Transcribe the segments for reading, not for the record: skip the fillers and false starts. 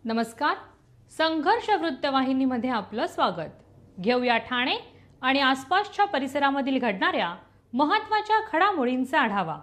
नमस्कार. संघर्ष वृत्तवाहिनीमध्ये आपलं स्वागत. घेऊया ठाणे आणि आसपासच्या परिसरामधील घडणाऱ्या महत्त्वाच्या घडामोडींचा आढावा.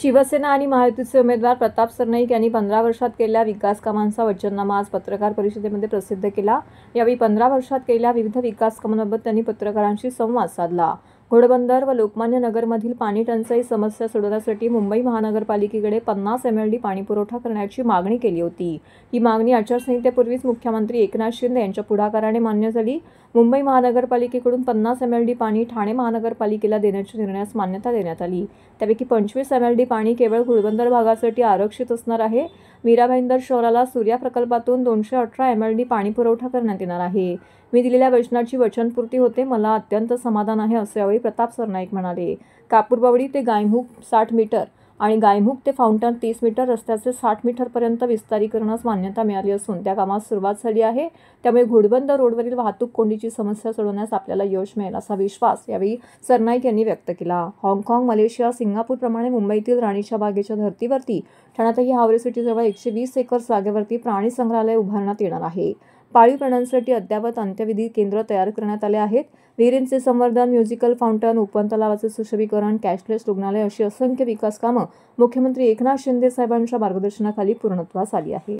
शिवसेना आणि महायुतीचे उमेदवार प्रताप सरनाईक यांनी 15 वर्षात केलेल्या विकास कामांचा वचननामा आज पत्रकार परिषदेमध्ये प्रसिद्ध केला. यावेळी 15 वर्षात केलेल्या विविध विकास कामांबाबत त्यांनी पत्रकारांशी संवाद साधला. घोडबंदर व लोकमान्य नगरमधील पाणी टंचाई समस्या सोडवण्यासाठी मुंबई महानगरपालिकेकडे 50 MLD पाणी पुरवठा करण्याची मागणी केली होती. ही मागणी आचारसंहितेपूर्वीच मुख्यमंत्री एकनाथ शिंदे यांच्या पुढाकाराने मान्य झाली. मुंबई महानगरपालिकेकडून 50 MLD पाणी ठाणे महानगरपालिकेला देण्याच्या निर्णयास मान्यता देण्यात आली. त्यापैकी 25 MLD पाणी केवळ घोडबंदर भागासाठी आरक्षित असणार आहे. मीरा भाईंदर शहराला सूर्या प्रकल्पातून 218 MLD पाणी पुरवठा करण्यात येणार आहे. मी दिलेल्या वचनाची वचनपूर्ती होते. मला अत्यंत समाधान आहे, असे यावेळी प्रताप सरनाईक म्हणाले. कापूरबावडी ते गायमुख 60 मीटर आणि गायमुख ते फाउंटन 30 मीटर रस्त्याचे 60 मीटरपर्यंत विस्तारीकरणास मान्यता मिळाली असून त्या कामास सुरुवात झाली आहे. त्यामुळे घोडबंदर रोडवरील वाहतूक कोंडीची समस्या सोडवण्यास आपल्याला यश मिळेल असा विश्वास यावेळी सरनाईक यांनी व्यक्त केला. हाँगकाँग, मलेशिया, सिंगापूरप्रमाणे मुंबईतील राणीच्या बागेच्या धर्तीवरती ठाण्यातही हावरे सिटीजवळ 120 एकर जागेवरती प्राणी संग्रहालय उभारण्यात येणार आहे. पाळीव प्राण्यांसाठी अद्ययावत अंत्यविधी केंद्र तयार करण्यात आले आहेत. विहिरींचे संवर्धन, म्युझिकल फाउंटन, उपवन तलावाचे सुशोभीकरण, कॅशलेस रुग्णालय अशी असंख्य विकास कामं मुख्यमंत्री एकनाथ शिंदे साहेबांच्या मार्गदर्शनाखाली पूर्णत्वास आली आहे.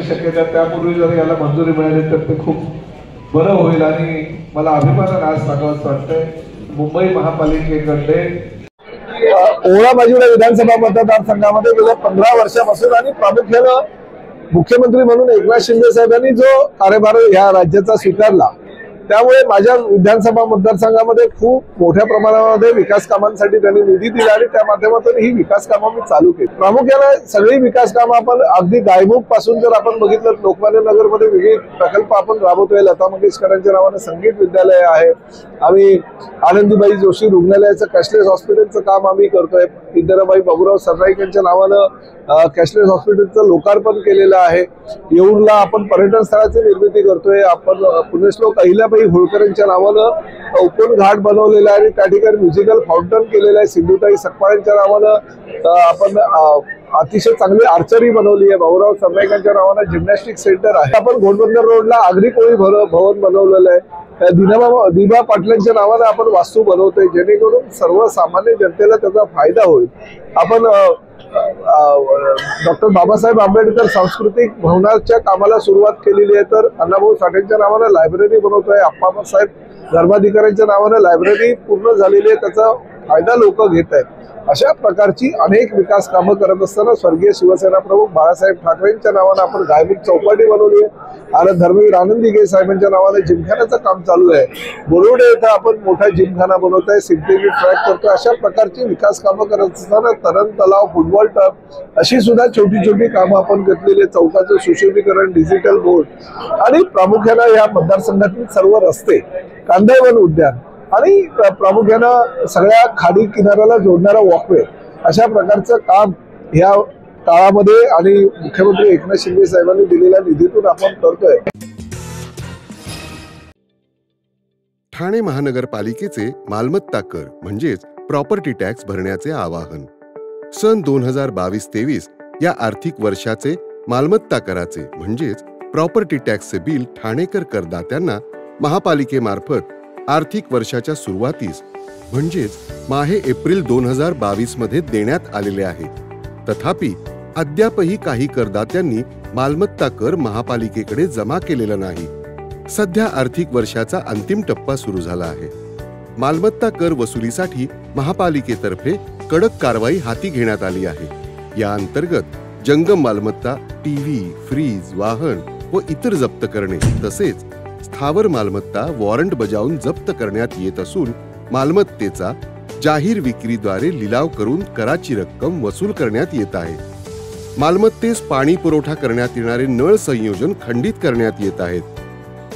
शक्यता त्यापूर्वी जर याला मंजुरी मिळाली तर ते खूप बरं होईल आणि मला अभिमानाने आज सांगावंसं वाटतंय मुंबई महापालिकेकडे ओळा बाजूला विधानसभा मतदारसंघामध्ये गेल्या 15 वर्षापासून आणि प्रामुख्यानं मुख्यमंत्री म्हणून एकनाथ शिंदे साहेबांनी जो कार्यभार या राज्याचा स्वीकारला त्यामुळे माझ्या विधानसभा मतदारसंघामध्ये खूप मोठ्या प्रमाणामध्ये विकास कामांसाठी त्यांनी निधी दिला आणि त्या माध्यमातून ही विकास कामं मी चालू केली. प्रामुख्याने सगळी विकास कामं आपण अगदी गायमुख पासून जर आपण बघितलं लोकमान्य नगरमध्ये विविध प्रकल्प आपण राबवतोय. लता मंगेशकरांच्या नावाने संगीत विद्यालय आहे. आम्ही आनंदीबाई जोशी रुग्णालयाचं कॅशलेस हॉस्पिटलचं काम आम्ही करतोय. इंदिराबाई बाबूराव सरनाईक यांच्या नावानं कॅशलेस हॉस्पिटलचं लोकार्पण केलेलं आहे. येऊरला आपण पर्यटन स्थळाची निर्मिती करतोय. आपण पुण्यश्लोक अहिल्याबाई होळकरांच्या नावानं उपवन घाट बनवलेला आहे आणि त्या ठिकाणी म्युझिकल फाउंटन केलेलं आहे. सिंधुताई सकपाळेंच्या नावानं आपण अतिशय चांगली आर्चरी बनवली आहे. भाऊराव सरनाईकांच्या नावानं जिम्नॅस्टिक सेंटर आहे. आपण घोडबंदर रोडला आगरी कोळी भवन बनवलेलं आहे. दिबा पाटलांच्या नावानं आपण वास्तू बनवतोय जेणेकरून सर्वसामान्य जनतेला त्याचा फायदा होईल. आपण डॉक्टर बाबासाहेब आंबेडकर सांस्कृतिक भवनाच्या कामाला सुरुवात केलेली आहे. तर अण्णाभाऊ साठेंच्या नावानं लायब्ररी बनवतोय. अप्पासाहेब धर्माधिकाऱ्यांच्या नावानं लायब्ररी पूर्ण झालेली आहे. त्याचा फायदा लोक घेत आहेत. अशा प्रकारची अनेक विकास कामं करत असताना स्वर्गीय शिवसेना प्रमुख बाळासाहेब ठाकरेंच्या नावानं आपण गायमुख चौपाटी बनवली आहे आणि धर्मवीर आनंदी साहेबांच्या नावाने जिमखान्याचं काम चालू आहे. बोरुडे इथं आपण मोठा जिमखाना बनवत आहे. सिंथेटिक ट्रॅक करतोय. अशा प्रकारची विकास कामं करत असताना तरण तलाव, फुटबॉल टर्फ अशी सुद्धा छोटी छोटी कामं आपण घेतलेली आहे. चौकाचं सुशोभीकरण, डिजिटल बोर्ड आणि प्रामुख्यानं या मतदारसंघातील सर्व रस्ते, कांदळवन उद्यान आणि प्रामुख्यानं सगळ्या खाडी किनाऱ्याला जोडणारा वॉकवे अशा प्रकारचं काम या काळामध्ये आणि मुख्यमंत्री एकनाथ शिंदे साहेबांनी दिलेल्या निधीतून आपण करतोय. ठाणे महानगरपालिकेचे मालमत्ता कर म्हणजेच प्रॉपर्टी टॅक्स भरण्याचे आवाहन. सन 2022-23 या आर्थिक वर्षाचे मालमत्ता कराचे म्हणजेच प्रॉपर्टी टॅक्सचे बिल ठाणेकर करदात्यांना महापालिकेमार्फत आर्थिक वर्षाच्या सुरुवातीस म्हणजेच माहे एप्रिल 2022 मध्ये देण्यात आलेले आहे. तथापि अद्यापही काही करदात्यांनी मालमत्ता कर महापालिकेकडे जमा केलेला नाही. सध्या आर्थिक वर्षाचा अंतिम टप्पा सुरू झाला आहे. मालमत्ता कर वसुलीसाठी महापालिकेतर्फे कडक कारवाई हाती घेण्यात आली आहे. या अंतर्गत जंगम मालमत्ता, टीव्ही, फ्रीज, वाहन व इतर जप्त करणे तसेच स्थावर मालमत्ता वॉरंट बजावून जप्त करण्यात येत असून मालमत्तेचा जाहीर विक्रीद्वारे लिलाव करून कराची रक्कम वसूल करण्यात येत आहे. मालमत्तेस पाणी पुरवठा करण्यात येणारे नळ संयोजन खंडित करण्यात येत आहेत.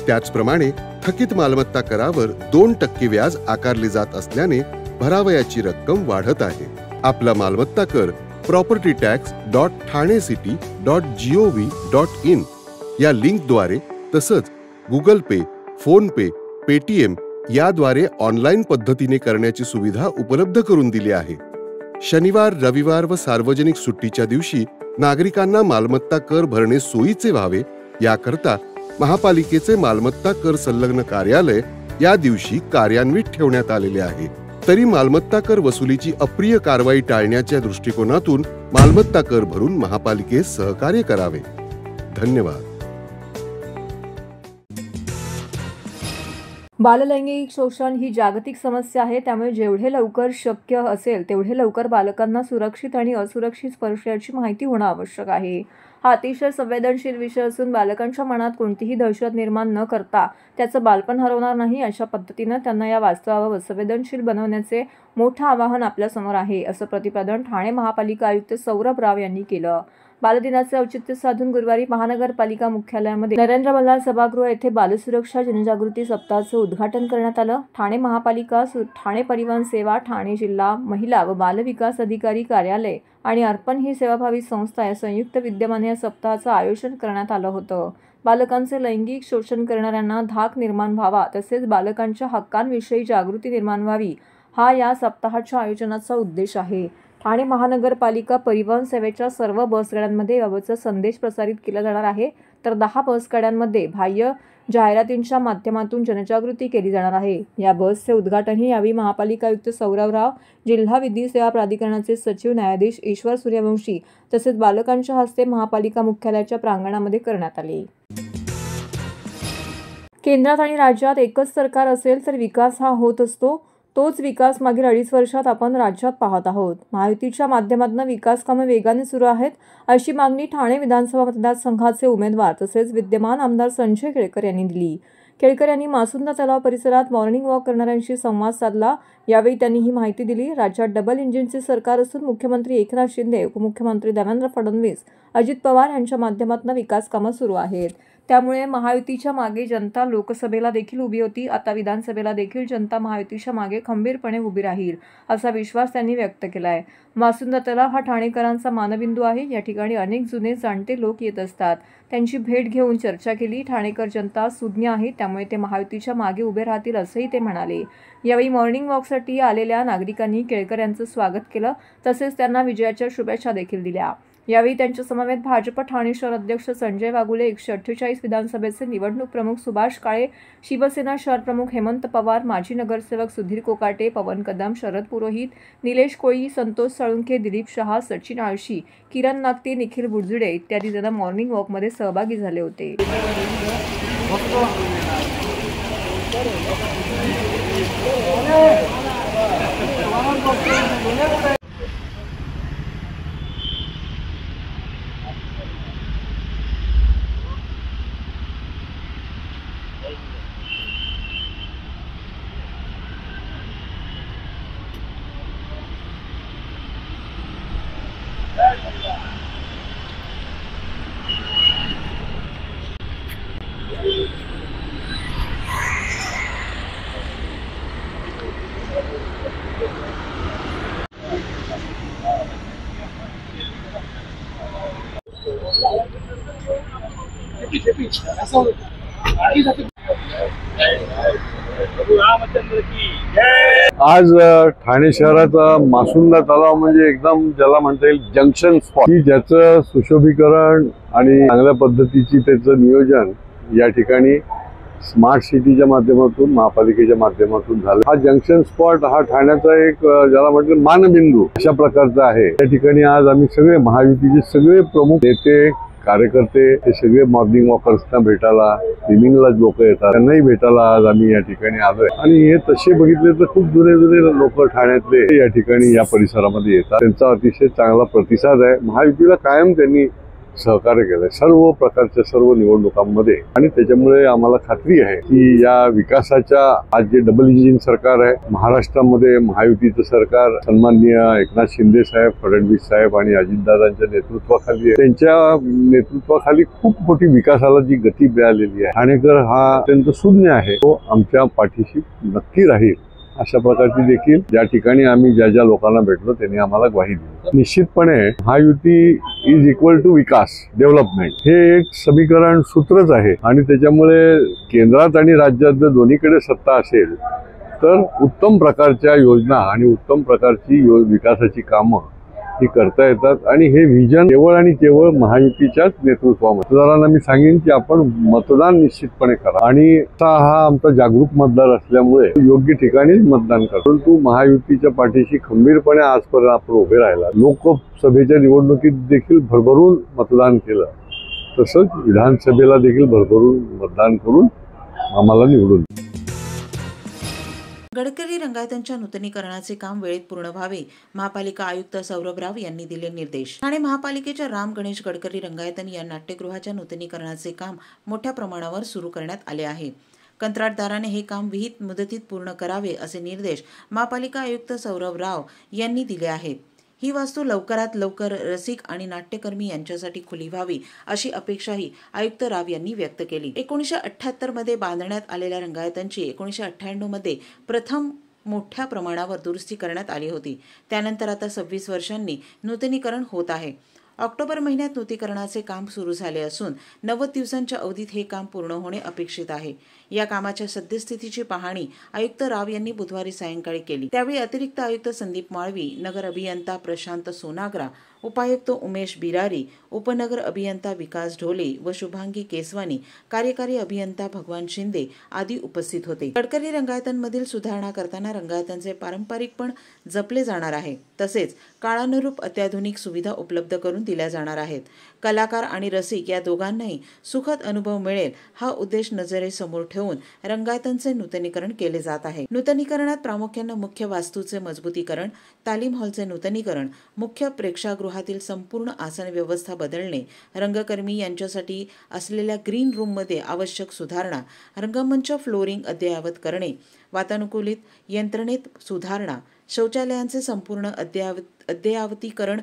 त्याचप्रमाणे थकीत मालमत्ता करावर 2% व्याज आकारले जात असल्याने भरावयाची रक्कम वाढत आहे. आपला मालमत्ता कर propertytax.thanecity.gov.in या लिंकद्वारे तसंच गुगल पे, फोन पे, पेटीएम याद्वारे ऑनलाईन पद्धतीने करण्याची सुविधा उपलब्ध करून दिली आहे. शनिवार, रविवार व सार्वजनिक सुट्टीच्या दिवशी नागरिकांना मालमत्ता कर भरणे सोयीचे व्हावे याकरता महापालिकेचे मालमत्ता कर संलग्न कार्यालय या दिवशी कार्यान्वित ठेवण्यात आलेले आहे। तरी मालमत्ता कर वसुलीची अप्रिय कारवाई टाळण्याच्या दृष्टिकोनातून मालमत्ता कर भरून महापालिकेस सहकार्य करावे। धन्यवाद। बाललैंगिक शोषण ही जागतिक समस्या आहे, त्यामुळे जेवढे लवकर शक्य असेल तेवढे लवकर बालकांना सुरक्षित आणि असुरक्षित स्पर्शाची माहिती होणं आवश्यक आहे। हा अतिशय संवेदनशील विषय असून बालकांच्या मनात कोणतीही दहशत निर्माण न करता त्याचं बालपण हरवणार नाही अशा पद्धतीनं त्यांना या वास्तवावर संवेदनशील बनवण्याचे मोठं आवाहन आपल्यासमोर आहे, असं प्रतिपादन ठाणे महापालिका आयुक्त सौरभ राव यांनी केलं। बालदिनाचे औचित्य साधून गुरुवारी महानगरपालिका मुख्यालयामध्ये नरेंद्र मल्हार सभागृह येथे बालसुरक्षा जनजागृती सप्ताहाचं उद्घाटन करण्यात आलं। ठाणे महापालिका, ठाणे परिवहन सेवा, ठाणे जिल्हा महिला व बाल विकास अधिकारी कार्यालय आणि अर्पण ही सेवाभावी संस्था या संयुक्त विद्यमाने या सप्ताहाचं आयोजन करण्यात आलं होतं। बालकांचे लैंगिक शोषण करणाऱ्यांना धाक निर्माण व्हावा तसेच बालकांच्या हक्कांविषयी जागृती निर्माण व्हावी हा या सप्ताहाच्या आयोजनाचा उद्देश आहे। ठाणे महानगरपालिका परिवहन सेवेच्या सर्व बसगाड्यांमध्ये याबाबतचा संदेश प्रसारित केला जाणार आहे, तर 10 बसगाड्यांमध्ये बाह्य जाहिरातींच्या माध्यमातून जनजागृती केली जाणार आहे। या बसचे उद्घाटनही यावेळी महापालिका आयुक्त सौरभ राव, जिल्हा विधी सेवा प्राधिकरणाचे सचिव न्यायाधीश ईश्वर सूर्यवंशी तसेच बालकांच्या हस्ते महापालिका मुख्यालयाच्या प्रांगणामध्ये करण्यात आले। केंद्रात आणि राज्यात एकच सरकार असेल तर विकास हा होत असतो, तोच विकास मागील 2.5 वर्षात आपण राज्यात पाहत आहोत। महायुतीच्या माध्यमातून विकास कामे वेगाने सुरू आहेत अशी मागणी ठाणे विधानसभा मतदारसंघाचे उमेदवार तसेच विद्यमान आमदार संजय केळकर यांनी दिली। केळकर यांनी मासुंदा तलाव परिसरात मॉर्निंग वॉक करणाऱ्यांशी संवाद साधला। यावेळी त्यांनी ही माहिती दिली। राज्यात डबल इंजिनचे सरकार असून मुख्यमंत्री एकनाथ शिंदे, उपमुख्यमंत्री देवेंद्र फडणवीस, अजित पवार यांच्या माध्यमातून विकास कामं सुरू आहेत। त्यामुळे महायुतीच्या मागे जनता लोकसभेला देखील उभी होती, आता विधानसभेला देखील जनता महायुतीच्या मागे खंबीरपणे उभी राहील असा विश्वास त्यांनी व्यक्त केला आहे। मासुंदा तलाव हा ठाणेकरांचा मानबिंदू आहे। या ठिकाणी अनेक जुने जाणते लोक येत असतात। त्यांची भेट घेऊन चर्चा केली। ठाणेकर जनता सुज्ञ आहे, त्यामुळे ते महायुतीच्या मागे उभे राहतील असंही ते म्हणाले। यावेळी मॉर्निंग वॉकसाठी आलेल्या नागरिकांनी केळकर यांचं स्वागत केलं तसेच त्यांना विजयाच्या शुभेच्छा देखील दिल्या। यावेळी त्यांच्या समवेत भाजप ठाणे शहर अध्यक्ष संजय वागुले, 148 विधानसभेचे निवडणूक प्रमुख सुभाष काळे, शिवसेना शहर प्रमुख हेमंत पवार, माजी नगरसेवक सुधीर कोकाटे, पवन कदम, शरद पुरोहित, निलेश कोळी, संतोष साळुंखे, दिलीप शहा, सचिन आळशी, किरण नागते, निखिल बुडजुडे इत्यादी जण मॉर्निंग वॉकमध्ये सहभागी झाले होते। आज ठाणे शहराचा मासुंदा तलाव म्हणजे एकदम ज्याला म्हणता येईल जंक्शन स्पॉट, की ज्याचं सुशोभीकरण आणि चांगल्या पद्धतीची त्याचं नियोजन या ठिकाणी स्मार्ट सिटीच्या माध्यमातून, महापालिकेच्या माध्यमातून झालं। हा जंक्शन स्पॉट हा ठाण्याचा एक ज्याला म्हणतात मानबिंदू अशा प्रकारचा आहे। या ठिकाणी आज आम्ही सगळे महायुतीचे सगळे प्रमुख नेते, कार्यकर्ते हे सगळे मॉर्निंग वॉकर्सना भेटायला, स्विमिंगला लोक येतात, त्यांनाही भेटायला आज आम्ही या ठिकाणी आलोय। आणि हे तसे बघितले तर खूप जुने लोक ठाण्यातले या ठिकाणी या परिसरामध्ये येतात। त्यांचा अतिशय चांगला प्रतिसाद आहे। महायुतीला कायम त्यांनी सहकार्य केलंय सर्व प्रकारच्या सर्व निवडणुकांमध्ये, आणि त्याच्यामुळे आम्हाला खात्री आहे की या विकासाच्या आज जे डबल इंजिन सरकार आहे महाराष्ट्रामध्ये, महायुतीचं सरकार सन्माननीय एकनाथ शिंदे साहेब, फडणवीस साहेब आणि अजितदादांच्या नेतृत्वाखाली आहे। त्यांच्या नेतृत्वाखाली खूप मोठी विकासाला जी गती मिळालेली आहे। ठाणेकर हा अत्यंत सुज्ञ आहे, तो आमच्या पाठीशी नक्की राहील अशा प्रकारची देखील ज्या ठिकाणी आम्ही ज्या लोकांना भेटलो त्यांनी आम्हाला ग्वाही दिली। निश्चितपणे महायुती इज इक्वल टू विकास, डेव्हलपमेंट हे एक समीकरण सूत्रच आहे, आणि त्याच्यामुळे केंद्रात आणि राज्यात जर दोन्हीकडे सत्ता असेल तर उत्तम प्रकारच्या योजना आणि उत्तम प्रकारची विकासाची कामं ही करता येतात आणि हे व्हिजन केवळ आणि केवळ महायुतीच्याच नेतृत्वामध्ये. मतदारांना मी सांगेन की आपण मतदान निश्चितपणे करा आणि हा आमचा जागरूक मतदार असल्यामुळे योग्य ठिकाणी मतदान करा. परंतु महायुतीच्या पाठीशी खंबीरपणे आजपर्यंत आपण उभे राहिला. लोकसभेच्या निवडणुकीत देखील भरभरून मतदान केलं, तसंच विधानसभेला देखील भरभरून मतदान करून आम्हाला निवडून. गडकरी रंगायतांच्या नूतनीकरणाचे काम वेळेत पूर्ण व्हावे, महापालिका आयुक्त सौरभ राव यांनी दिले निर्देश. ठाणे महापालिकेच्या राम गणेश गडकरी रंगायतन या नाट्यगृहाच्या नूतनीकरणाचे काम मोठ्या प्रमाणावर सुरू करण्यात आले आहे. कंत्राटदाराने हे काम विहित मुदतीत पूर्ण करावे असे निर्देश महापालिका आयुक्त सौरभ राव यांनी दिले आहेत. ही वास्तू लवकरात लवकर रसिक आणि नाट्यकर्मी यांच्यासाठी खुली व्हावी अशी अपेक्षाही आयुक्त राव यांनी व्यक्त केली. 1978 मध्ये बांधण्यात आलेल्या रंगायतांची 1998 मध्ये प्रथम मोठ्या प्रमाणावर दुरुस्ती करण्यात आली होती. त्यानंतर आता 26 वर्षांनी नूतनीकरण होत आहे. ऑक्टोबर महिन्यात नूतनीकरणाचे काम सुरू झाले असून 90 दिवसांच्या अवधीत हे काम पूर्ण होणे अपेक्षित आहे. या कामाच्या सद्यस्थितीची पाहणी आयुक्त राव यांनी बुधवारी सायंकाळी केली. त्यावेळी अतिरिक्त आयुक्त संदीप माळवी, नगर अभियंता प्रशांत सोनाग्रा, उपायुक्त उमेश बिरारी, उपनगर अभियंता विकास ढोले व शुभांगी केसवानी, कार्यकारी अभियंता भगवान शिंदे आदी उपस्थित होते. गडकरी रंगायतांमधील सुधारणा करताना रंगायतांचे पारंपरिकपण जपले जाणार आहे. तसेच काळानुरूप अत्याधुनिक सुविधा उपलब्ध करून दिल्या जाणार आहेत. कलाकार आणि रसिक या दोघांनाही सुखद अनुभव मिळेल हा उद्देश नजरेसमोर ठेवून रंगायतांचे नूतनीकरण केले जात आहे. नूतनीकरणात प्रामुख्याने मुख्य वास्तूचे मजबूतीकरण, तालीम हॉलचे नूतनीकरण, मुख्य प्रेक्षागृहातील संपूर्ण आसन व्यवस्था बदलणे, रंगकर्मी यांच्यासाठी असलेल्या ग्रीन रूममध्ये आवश्यक सुधारणा, रंगमंच फ्लोरिंग अद्ययावत करणे, वातानुकूलित यंत्रणेत सुधारणा, शौचालयांचे संपूर्ण अद्ययावतीकरण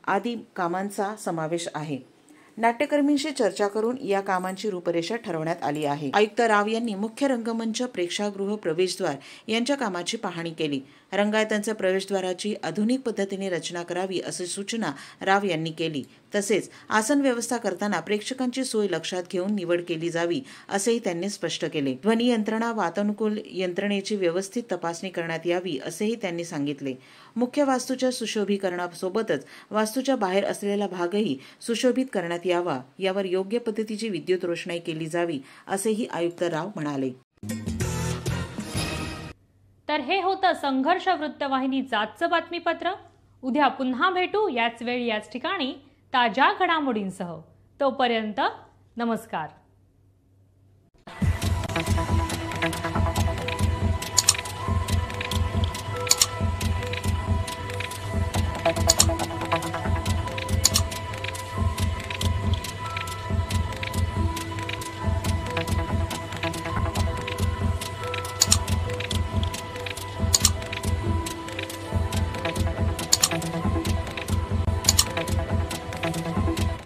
आदी कामांचा समावेश आहे. नाट्यकर्मींशी चर्चा करून या कामांची रूपरेषा ठरवण्यात आली आहे. आयुक्त राव यांनी मुख्य रंगमंच, प्रेक्षागृह, प्रवेशद्वार यांच्या कामाची पाहणी केली. रंगायतांच्या प्रवेशद्वाराची आधुनिक पद्धतीने रचना करावी अशी सूचना राव यांनी केली. तसेच आसन व्यवस्था करताना प्रेक्षकांची सोय लक्षात घेऊन निवड केली जावी असेही त्यांनी स्पष्ट केले. ध्वनी यंत्रणा, वातानुकूल यंत्रणेची व्यवस्थित तपासणी करण्यात यावी असेही त्यांनी सांगितले. मुख्य वास्तूच्या सुशोभीकरणासोबतच वास्तूच्या बाहेर असलेला भागही सुशोभित करण्यात यावा, यावर योग्य पद्धतीची विद्युत रोषणाई केली जावी असेही आयुक्त राव म्हणाले. तर हे होतं संघर्ष वृत्तवाहिनीचं आजचं बातमीपत्र. उद्या पुन्हा भेटू याच वेळी याच ठिकाणी ताज्या घडामोडींसह. तोपर्यंत नमस्कार.